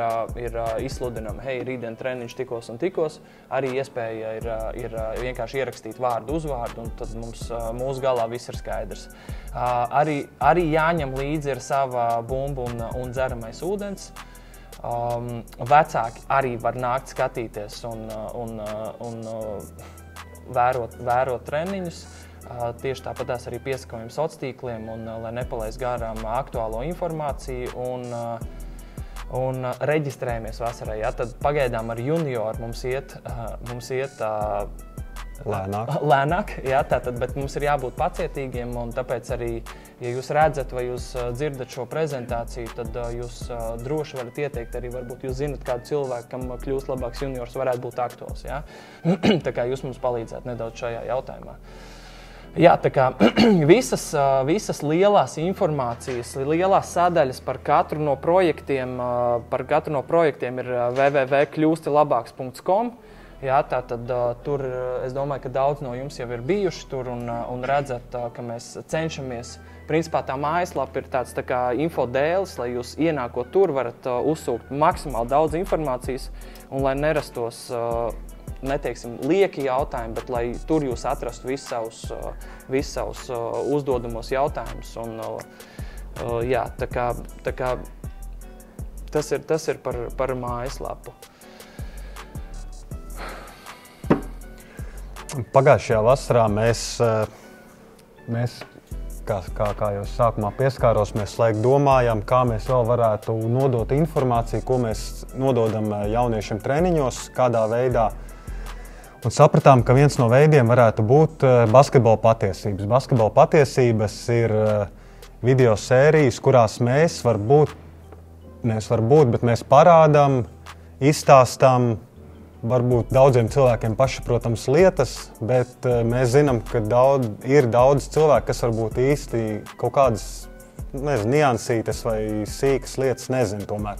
izsludinām, hei, rītdien treniņš tikos un tikos. Arī iespēja ir vienkārši ierakstīt vārdu, uzvārdu, un tad mūsu galā viss ir skaidrs. Arī jāņem līdzi ir sava bumba un dzeramais ūdens. Vecāki arī var nākt skatīties un vērot treniņus. Tieši tāpatās arī piesakojam sociāliem tīkliem, lai nepalaist garām aktuālo informāciju un reģistrējamies vasarai. Ja? Tad pagaidām ar junioru mums iet lēnāk, ja? Bet mums ir jābūt pacietīgiem, un tāpēc arī, ja jūs redzat vai jūs dzirdat šo prezentāciju, tad jūs droši varat ieteikt arī, varbūt jūs zinat kādu cilvēku, kam kļūst labāks juniors, varētu būt aktuāls. Ja? Tā kā jūs mums palīdzētu nedaudz šajā jautājumā. Jā, tā kā visas lielās informācijas, lielās sadaļas par katru no projektiem ir www.kļustilabāks.com. Jā, tātad tur es domāju, ka daudz no jums jau ir bijuši tur un redzat, ka mēs cenšamies. Principā tā mājaslapa ir tāds tā kā infodēlis, lai jūs ienākot tur varat uzsūkt maksimāli daudz informācijas un lai nerastos neteiksim, lieki jautājumi, bet lai tur jūs atrastu visus savus uzdodamos jautājumus. Jā, tā kā tas ir par mājaslapu. Pagājušajā vasarā mēs kā jau sākumā pieskāros, mēs laik domājam, kā mēs vēl varētu nodot informāciju, ko mēs nododam jauniešiem treniņos, kādā veidā. Un sapratām, ka viens no veidiem varētu būt basketbola patiesības. Basketbola patiesības ir video sērijas, kurās mēs parādām, izstāstām varbūt daudziem cilvēkiem pašsaprotams lietas, bet mēs zinām, ka ir daudz cilvēku, kas varbūt īsti kaut kādas niansītes vai sīkas lietas nezina tomēr.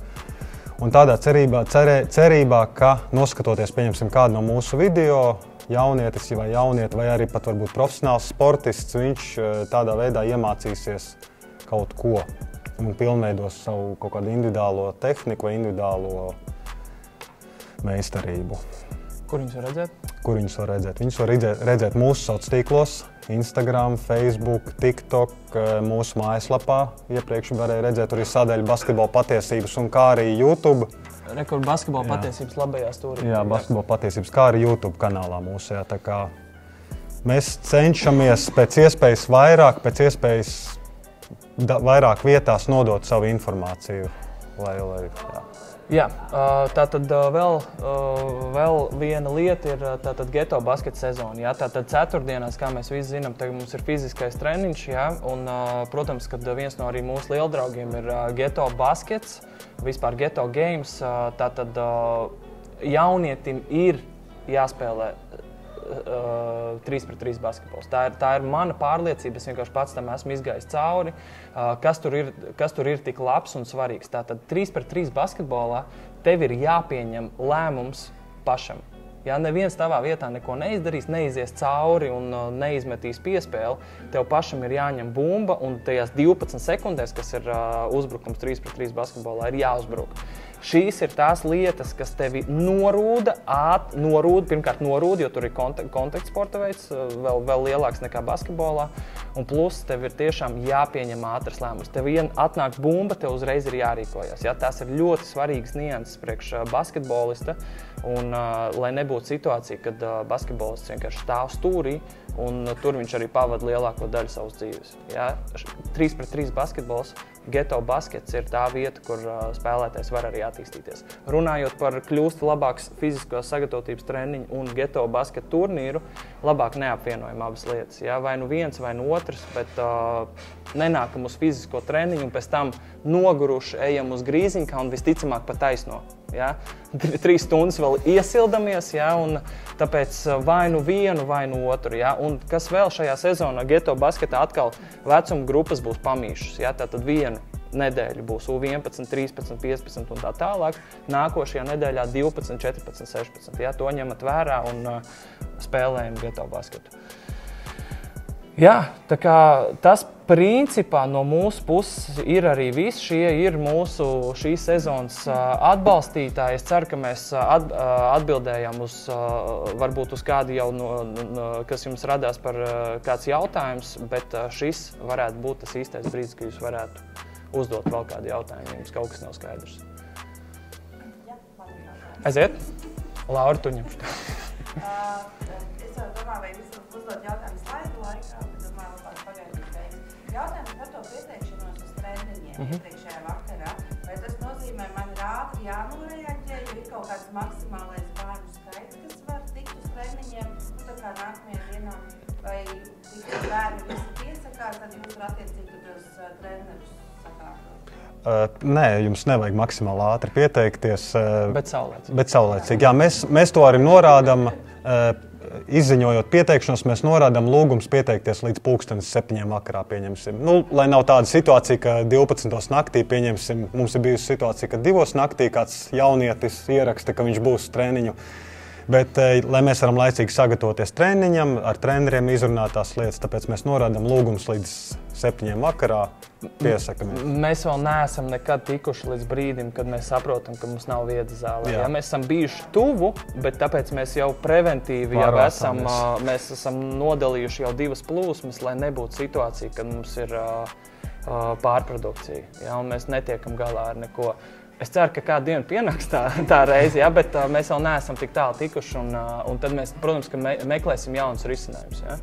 Un tādā cerībā, ka noskatoties, pieņemsim, kādu no mūsu video, jaunietis vai jaunieti, vai arī pat varbūt profesionāls sportists, viņš tādā veidā iemācīsies kaut ko un pilnveidos savu kaut kādu individuālo tehniku vai individuālo meistarību. Kur viņus var redzēt? Viņus var redzēt mūsu sociālos tīklos, Instagram, Facebook, TikTok, mūsu mājaslapā. Iepriekš varēja redzēt arī sadaļu basketbola patiesības un kā arī YouTube. Rekur basketbola patiesības labajā stūrī. Jā, basketbola patiesības, kā arī YouTube kanālā mūsu. Jā, tā kā mēs cenšamies pēc iespējas vairāk vietās nodot savu informāciju. Jā, tātad vēl viena lieta ir tātad geto basketa sezona. Jā, tātad ceturtdienās, kā mēs visi zinām, tagad mums ir fiziskais treniņš, jā, un, protams, kad viens no arī mūsu lieldraugiem ir geto baskets, vispār geto games, tātad jaunietim ir jāspēlē 3-3 basketbols. Tā ir mana pārliecība, es vienkārši pats tam esmu izgājis cauri, kas tur ir tik labs un svarīgs. Tātad 3-3 basketbolā tev ir jāpieņem lēmums pašam. Ja neviens tavā vietā neko neizdarīs, neizies cauri un neizmetīs piespēli, tev pašam ir jāņem bumba un tajās 12 sekundēs, kas ir uzbrukums 3-3 basketbolā, ir jāuzbruk. Šīs ir tās lietas, kas tevi norūda, pirmkārt norūda, jo tur ir kontaktsporta veids, vēl lielāks nekā basketbolā, un plus tev ir tiešām jāpieņem ātras lēmums. Tev atnāk bumba, tev uzreiz ir jārīkojas. Ja? Tās ir ļoti svarīgas nianses priekš basketbolista, un lai nebūtu situācija, kad basketbolists vienkārši stāv stūrī, un tur viņš arī pavada lielāko daļu savas dzīves. Ja? 3-3 basketbols Geto baskets ir tā vieta, kur spēlētājs var arī attīstīties. Runājot par kļūst labāks fiziskos sagatavotības treniņu un Geto basket turnīru, labāk neapvienojam abas lietas. Ja? Vai nu viens, vai nu otrs, bet nenākam uz fizisko treniņu un pēc tam noguruši ejam uz grīziņkā un visticamāk pa taisno. Ja? 3 stundas vēl iesildamies, ja? Un tāpēc vai nu vienu, vai nu otru. Ja? Un kas vēl šajā sezonā Geto basketā atkal vecuma grupas būs pamīšas. Ja? Tātad vienu nedēļu būs U11, 13, 15 un tā tālāk. Nākošajā nedēļā 12, 14, 16. Ja? To ņemat vērā un spēlējam Geto basketu. Jā, tā kā tas principā no mūsu puses ir arī viss. Šie ir mūsu šīs sezonas atbalstītāji. Es ceru, ka mēs atbildējām uz, varbūt uz kādu jau, kas jums radās par kāds jautājums, bet šis varētu būt tas īstais brīdis, ka jūs varētu uzdot vēl kādu jautājumu, ja jums kaut kas nav skaidrs. Aiziet? Laura, tu ņemšu. Es jau domāju, vai jūs uzdot jautājumu slaidu laikā, bet domāju, labāk pagaidīt veiks. Jautājums par to pieteikšanos uz treniņiem iepriekšējā vakarā. Vai tas nozīmē, man ir ātri jānoreaģē, jo ir kaut kāds maksimālais bērnu skaits, kas var tikt uz treniņiem, tā kā nākamajā dienā, vai tikai bērni visi piesakās, tad jūs var attiecīgi tos trenerus sakārtot? Nē, jums nevajag maksimāli ātri pieteikties. Bet saulēcīgi. Bet saulēcīgi. Jā, mēs to arī norādām. Izziņojot pieteikšanos, mēs norādām lūgums pieteikties līdz 7:00 vakarā, pieņemsim. Nu, lai nav tāda situācija, ka 12:00 naktī, pieņemsim, mums ir bijusi situācija, ka 2:00 naktī kāds jaunietis ieraksta, ka viņš būs treniņu. Bet, lai mēs varam laicīgi sagatavoties treniņam, ar treneriem izrunāt tās lietas, tāpēc mēs norādām lūgums līdz 7:00 vakarā. Piesakamies. Mēs vēl neesam nekad tikuši līdz brīdim, kad mēs saprotam, ka mums nav vietas zālē. Ja? Mēs esam bijuši tuvu, bet tāpēc mēs jau preventīvi jau mēs esam nodalījuši jau 2 plūsmas, lai nebūtu situācija, kad mums ir pārprodukcija. Ja? Un mēs netiekam galā ar neko. Es ceru, ka kādu dienu pienāks tā reize, ja? Bet mēs vēl neesam tik tālu tikuši. Un tad mēs, protams, ka meklēsim jaunus risinājumus. Ja?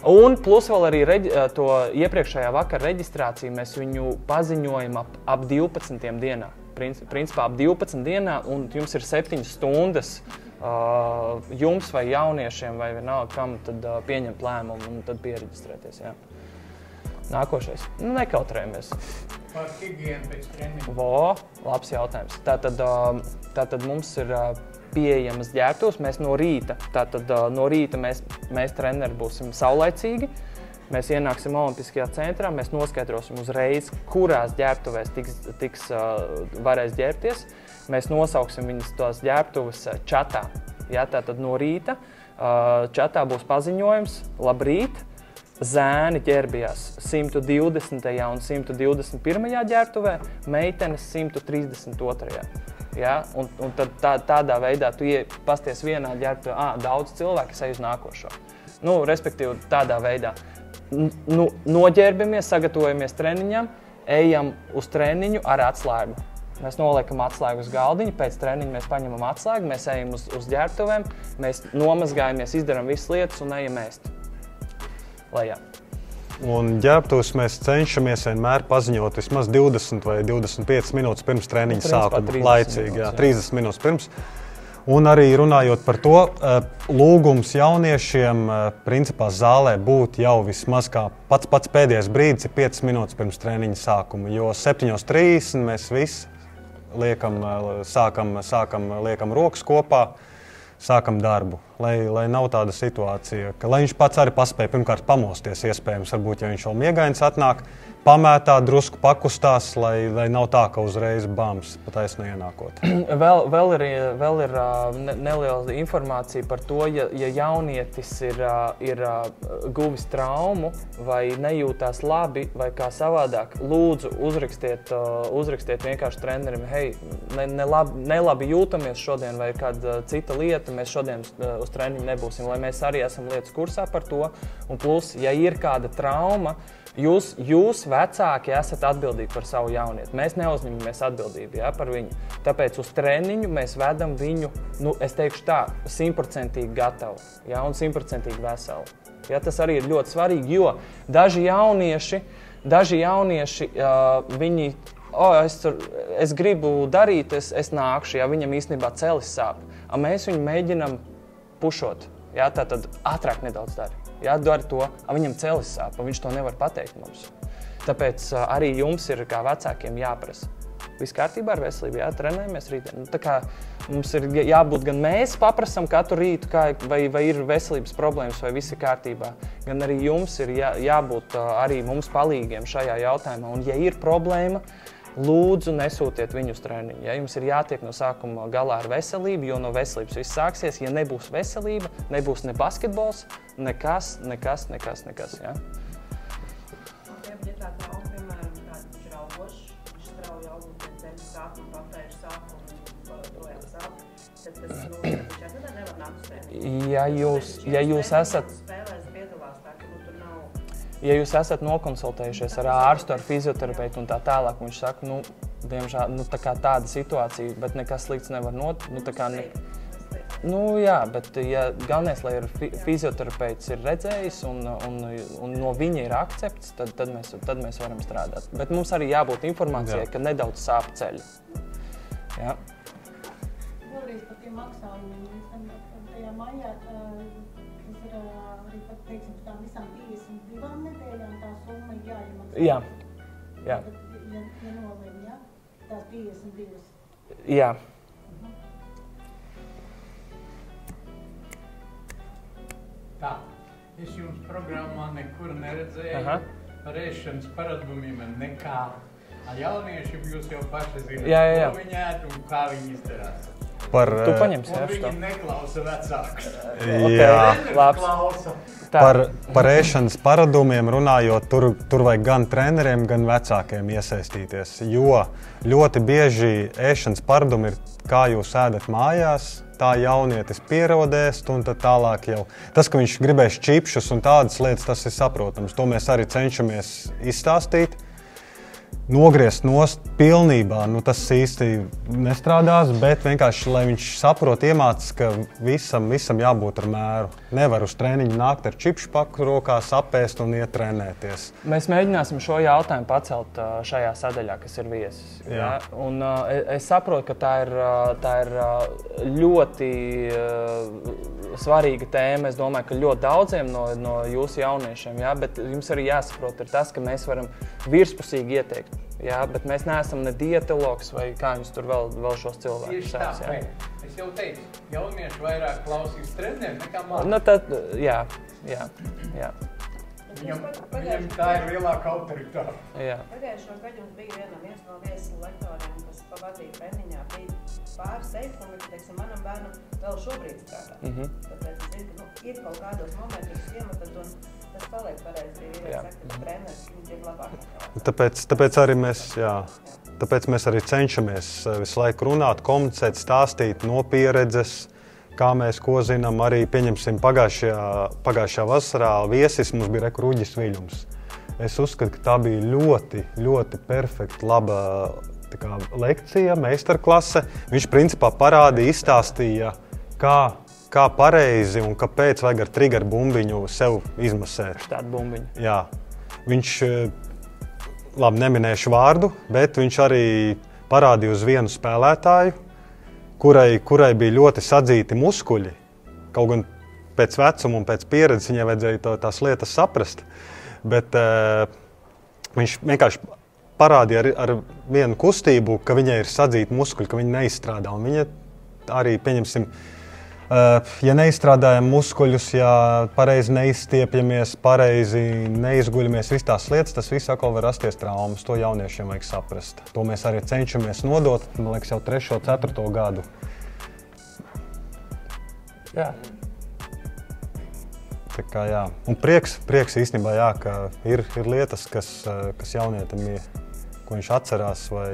Un plus vēl arī to iepriekšējā vakara reģistrāciju mēs viņu paziņojam ap 12 dienā. Principā ap 12 dienā, un jums ir 7 stundas jums vai jauniešiem vai vienalga kam tad pieņemt lēmumu un tad piereģistrēties. Jā. Nākošais. Nekautrējamies. Par higienu pēc treniņa. Labs jautājums. Tātad mums ir pieejamas ģērbtuves. Mēs no rīta mēs treneri būsim saulaicīgi. Mēs ienāksim Olimpiskajā centrā, mēs noskaidrosim uzreiz, kurās ģērbtuvēs varēs ģērbties. Mēs nosauksim viņas tās ģērbtuves čatā. Ja, tātad no rīta čatā būs paziņojums: labrīt, zēni ģērbjās 120. un 121. ģērbtuvē, meitenes 132. Ja? Un tad tādā veidā tu pasties vienā ģērbtuvē, daudz cilvēku ej uz nākošo. Respektīvi tādā veidā. Noģērbamies, sagatavojamies treniņam, ejam uz treniņu ar atslēgu. Mēs noliekam atslēgu uz galdiņu, pēc treniņa mēs paņemam atslēgu, mēs ejam uz ģērbtuvēm, mēs nomazgājamies, izdaram visas lietas un ejam ēst. Lejā. Un ģērbtuves mēs cenšamies vienmēr paziņot vismaz 20 vai 25 minūtes pirms treniņa sākuma. Laicīgi, 30 minūtes pirms. Un arī runājot par to, lūgums jauniešiem principā zālē būt jau vismaz kā pats pēdējais brīdis ir 5 minūtes pirms treniņa sākuma, jo 7:30 mēs visi liekam rokas kopā, sākam darbu, lai nav tāda situācija, ka lai viņš pats arī paspēja pirmkārt pamosties iespējams, varbūt, ja viņš vēl miegains atnāk, pamētā, drusku pakustās, lai nav tā, ka uzreiz bams pa taisno ienākot. Vēl ir neliela informācija par to, ja jaunietis ir guvis traumu vai nejūtās labi vai kā savādāk, lūdzu uzrakstiet vienkārši trenerim, hei, nelabi jūtamies šodien vai kāda cita lieta, mēs šodien uz treniņu nebūsim, lai mēs arī esam lietas kursā par to. Un plus, ja ir kāda trauma, Jūs vecāki esat atbildīgi par savu jaunieti. Mēs neuzņemamies atbildību par viņu. Tāpēc uz treniņu mēs vedam viņu, es teikšu tā, 100% gatavu un 100% veselu. Tas arī ir ļoti svarīgi, jo daži jaunieši Daži jaunieši, viņi, es gribu darīt, es nākšu, ja viņam īstenībā celis sāp. Mēs viņu mēģinam pušot, jā, tātad ātrāk nedaudz dari. Jā, dari to, viņam celis sāp, viņš to nevar pateikt mums. Tāpēc arī jums ir kā vecākiem jāprasa. Viss kārtībā ar veselību, jā, trenējamies rītdien. Tā kā mums ir jābūt gan mēs paprasam katru rītu, vai ir veselības problēmas, vai viss ir kārtībā, gan arī jums ir jābūt arī mums palīgiem šajā jautājumā. Un, ja ir problēma, lūdzu nesūtiet viņu uz treniņu. Ja? Jums ir jātiek no sākuma galā ar veselību, jo no veselības viss sāksies. Ja nebūs veselība, nebūs ne basketbols, nekas. Ja? Ja tā nav, piemēram, kāds ir augošs, viņš strauji augot, ceļu sāp un papēžu sāp un projām sāp, tad tas viņš atvedā nevar nākt uz treniņu. Ja jūs esat... Spēlēs piedalās tā, ka tur nav... Ja jūs esat nokonsultējušies ar ārstu, ar fizioterapeitu un tā tālāk, viņš saka, diemžēl, tā kā tāda situācija, bet nekas slikts nevar jā, bet ja galvenais, lai fizioterapeits ir redzējis un no viņa ir akcepts, tad mēs varam strādāt. Bet mums arī jābūt informācijai, ka nedaudz sāp ceļi. Jā. Vēlreiz par tiem maksājumiem. Tajā maijā, tas ir arī pat, teiksim, tām visām 52 nedēļām tā summa ir jāiemaksā. Jā. Ja nolēm, jā? Tās 52. Jā. Tā, es jums programmā nekur neredzēju par ēšanas paradumiem nekā. Jaunieši jūs jau paši zināt, ko viņi ēd un kā viņi izdarās. Tu paņemsi, un viņi neklausa vecākus. Labs. Par ēšanas paradumiem runājot, tur vajag gan treneriem, gan vecākiem iesaistīties, jo ļoti bieži ēšanas paradumi ir, kā jūs ēdat mājās, tā jaunietis pierodēs, un tad tālāk jau. Tas, ka viņš gribēs čipšus un tādas lietas, tas ir saprotams. To mēs arī cenšamies izstāstīt. Nogriezt nost pilnībā, tas īsti nestrādās, bet vienkārši, lai viņš saprot, iemācās, ka visam jābūt ar mēru. Nevar uz treniņu nākt ar čipšu paku rokās, apēst un iet trenēties. Mēs mēģināsim šo jautājumu pacelt šajā sadaļā, kas ir viesis. Ja? Un es saprotu, ka tā ir ļoti svarīga tēma. Es domāju, ka ļoti daudziem no jūsu jauniešiem, ja? Bet jums arī jāsaprot ir tas, ka mēs varam virspusīgi ieteikt. Jā, bet mēs neesam ne dietologs vai kā jūs tur vēl šos cilvēkus sauc. Tieši tā, es jau teicu, jaunieši vairāk klausīs treneriem nekā mācīt. Nu tad, jā. Viņam tā ir lielāka autoritāte. Pagājušo gadu jums bija viens no viesu lektoriem, kas pavadīja treniņā, bija pāris teikumi, ka, teiksim, manam bērnam vēl šobrīd strādā. Tāpēc es zinu, ka ir kaut kādos momentos iemetat un tas paliek pareizi, ja saka, ka treneris viņi tiek labāk. Tāpēc arī mēs arī cenšamies visu laiku runāt, komunicēt, stāstīt no pieredzes, kā mēs ko zinām. Arī pieņemsim pagājušajā vasarā viesis mums bija Ruģis Viļums. Es uzskatu, ka tā bija ļoti, ļoti perfekta, laba lekcija, meistarklase. Viņš principā parādīja, izstāstīja, kā pareizi un kāpēc vajag ar trigger bumbiņu sev izmasēt. Tādu bumbiņu. Jā. Viņš, labi, neminēšu vārdu, bet viņš arī parādīja uz vienu spēlētāju, kurai bija ļoti sadzīti muskuļi. Kaut gan pēc vecuma un pēc pieredzes viņai vajadzēja tās lietas saprast. Bet viņš vienkārši parādīja ar vienu kustību, ka viņai ir sadzīti muskuļi, ka viņa neizstrādā. Un viņa arī, pieņemsim, ja neizstrādājam muskuļus, ja pareizi neizstiepjamies, pareizi neizguļamies, visas tās lietas, tas viss atkal var rasties traumas. To jauniešiem vajag saprast. To mēs arī cenšamies nodot, man liekas, jau 3. 4. gadu. Jā. Tā kā jā. Un prieks īstenībā, jā, ka ir lietas, kas jaunietim ir, ko viņš atcerās vai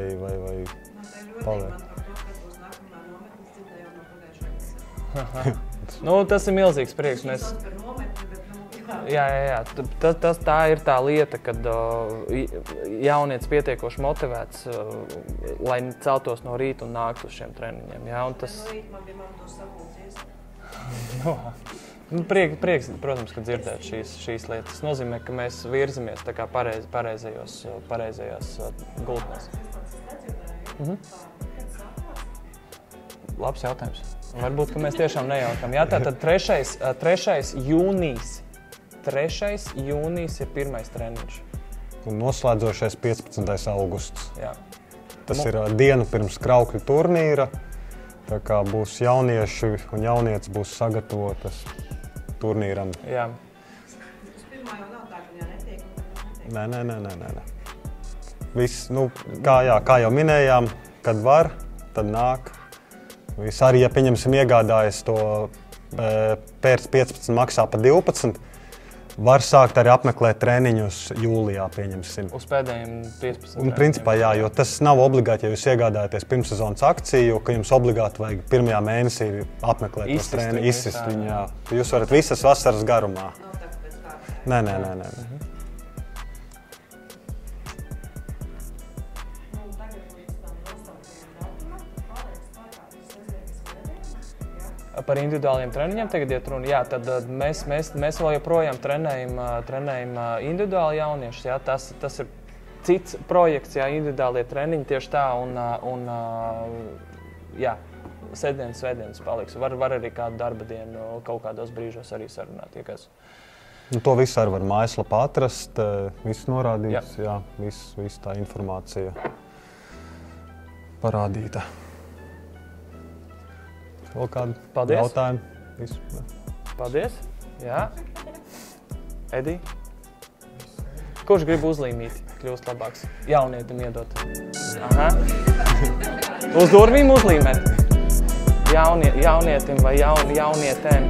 paliek. Tas ir milzīgs prieks. Tā ir tā lieta, kad jaunietis pietiekoši motivēts, lai celtos no rīta un nāktu uz šiem treniņiem. Jā, un tas... Prieks, protams, ka dzirdēt šīs lietas. Tas nozīmē, ka mēs virzamies tā kā pareizajās gultnēs. Labs jautājums. Varbūt, ka mēs tiešām nejaukam. Jā, tātad 3. jūnijas. 3. jūnijas ir pirmais treniņš. Un noslēdzošais 15. augusts. Jā. Tas ir dienu pirms Kraukļu turnīra. Tā kā būs jaunieši un jaunietes būs sagatavotas turnīram. Jā. Uz pirmā jau nav tā, ka jau netiek. Nē. Viss, kā jau minējām, kad var, tad nāk. Viss arī, ja pieņemsim iegādājas to pēc 15 maksā pa 12, var sākt arī apmeklēt treniņus jūlijā, pieņemsim. Uz pēdējiem 15 Un principā jā, jo tas nav obligāti, ja jūs iegādājaties pirmssezonas akciju, ka jums obligāti vajag pirmajā mēnesī apmeklēt tos treniņus, izsist viņu, jā. Jūs varat visas vasaras garumā. Nē. Par individuāliem treniņiem tagad iet runa. Jā, tad mēs vēl joprojām trenējam individuāli jauniešus. Jā, tas ir cits projekts, jā, individuālie treniņi tieši tā. Jā, svētdienas paliks. Var arī kādu darba dienu kaut kādos brīžos arī sarunāt. To visu arī var mājaslapā atrast, viss norādīts, jā, viss tā informācija parādīta. Vēl kādu jautājumu? Visu. Paldies. Jā. Edi? Kurš grib uzlīmīt, kļūst labāks? Jaunietim iedot. Aha. Uz durvīm uzlīmēt. Jaunietim vai jaunietēm.